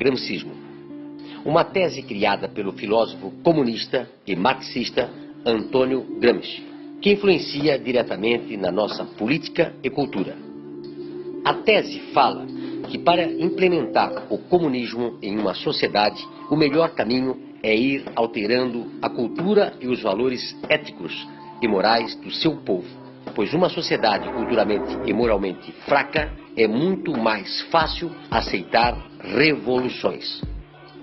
gramscismo. Uma tese criada pelo filósofo comunista e marxista Antônio Gramsci, que influencia diretamente na nossa política e cultura. A tese fala que para implementar o comunismo em uma sociedade, o melhor caminho é ir alterando a cultura e os valores éticos e morais do seu povo, pois uma sociedade culturalmente e moralmente fraca é muito mais fácil aceitar revoluções.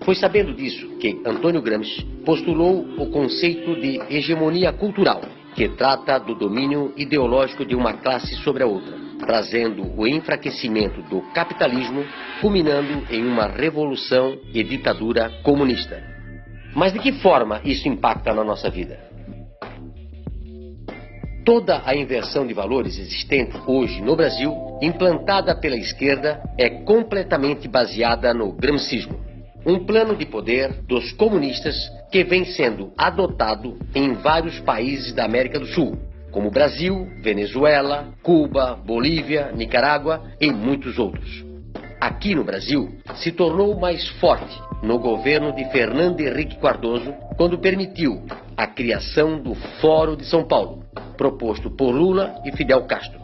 Foi sabendo disso que Antônio Gramsci postulou o conceito de hegemonia cultural, que trata do domínio ideológico de uma classe sobre a outra, trazendo o enfraquecimento do capitalismo, culminando em uma revolução e ditadura comunista. Mas de que forma isso impacta na nossa vida? Toda a inversão de valores existente hoje no Brasil, implantada pela esquerda, é completamente baseada no gramscismo. Um plano de poder dos comunistas que vem sendo adotado em vários países da América do Sul, como Brasil, Venezuela, Cuba, Bolívia, Nicarágua e muitos outros. Aqui no Brasil, se tornou mais forte no governo de Fernando Henrique Cardoso, quando permitiu a criação do Fórum de São Paulo, proposto por Lula e Fidel Castro.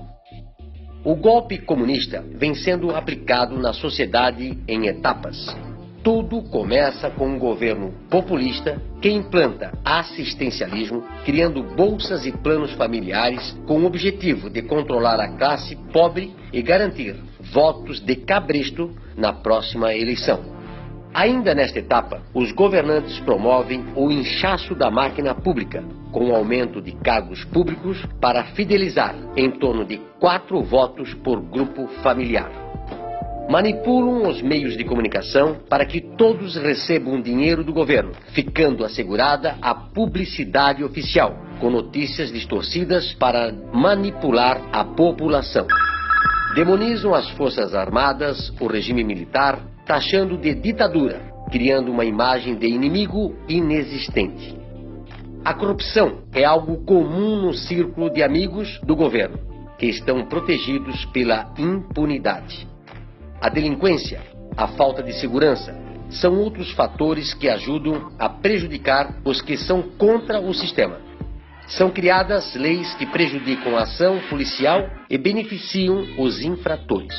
O golpe comunista vem sendo aplicado na sociedade em etapas. Tudo começa com um governo populista que implanta assistencialismo, criando bolsas e planos familiares com o objetivo de controlar a classe pobre e garantir votos de cabresto na próxima eleição. Ainda nesta etapa, os governantes promovem o inchaço da máquina pública, com o aumento de cargos públicos para fidelizar em torno de 4 votos por grupo familiar. Manipulam os meios de comunicação para que todos recebam dinheiro do governo, ficando assegurada a publicidade oficial, com notícias distorcidas para manipular a população. Demonizam as forças armadas, o regime militar, taxando de ditadura, criando uma imagem de inimigo inexistente. A corrupção é algo comum no círculo de amigos do governo, que estão protegidos pela impunidade. A delinquência, a falta de segurança, são outros fatores que ajudam a prejudicar os que são contra o sistema. São criadas leis que prejudicam a ação policial e beneficiam os infratores.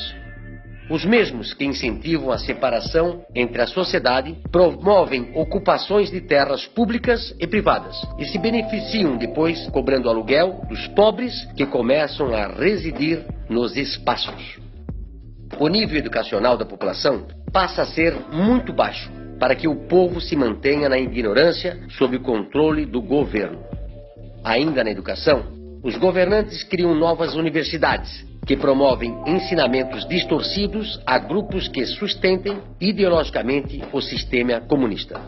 Os mesmos que incentivam a separação entre a sociedade promovem ocupações de terras públicas e privadas e se beneficiam depois cobrando aluguel dos pobres que começam a residir nos espaços. O nível educacional da população passa a ser muito baixo para que o povo se mantenha na ignorância sob o controle do governo. Ainda na educação, os governantes criam novas universidades que promovem ensinamentos distorcidos a grupos que sustentem ideologicamente o sistema comunista.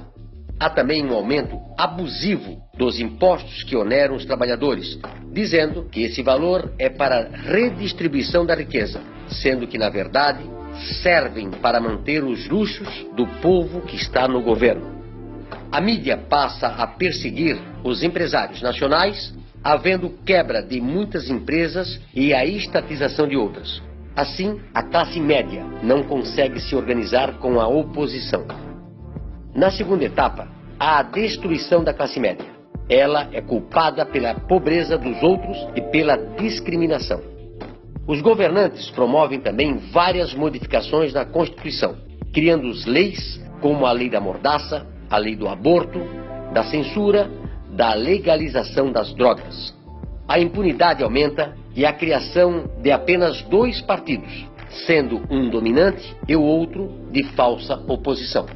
Há também um aumento abusivo dos impostos que oneram os trabalhadores, dizendo que esse valor é para redistribuição da riqueza, sendo que, na verdade, servem para manter os luxos do povo que está no governo. A mídia passa a perseguir os empresários nacionais, havendo quebra de muitas empresas e a estatização de outras. Assim, a classe média não consegue se organizar com a oposição. Na segunda etapa, há a destruição da classe média. Ela é culpada pela pobreza dos outros e pela discriminação. Os governantes promovem também várias modificações na Constituição, criando leis como a lei da mordaça, a lei do aborto, da censura, da legalização das drogas. A impunidade aumenta e a criação de apenas 2 partidos, sendo um dominante e o outro de falsa oposição.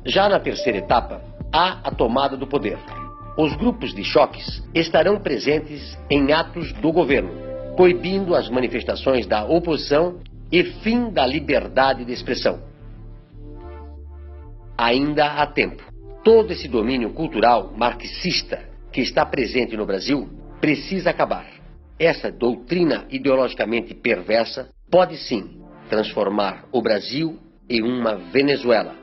Já na terceira etapa, há a tomada do poder. Os grupos de choques estarão presentes em atos do governo, coibindo as manifestações da oposição e fim da liberdade de expressão. Ainda há tempo. Todo esse domínio cultural marxista que está presente no Brasil precisa acabar. Essa doutrina ideologicamente perversa pode sim transformar o Brasil em uma Venezuela.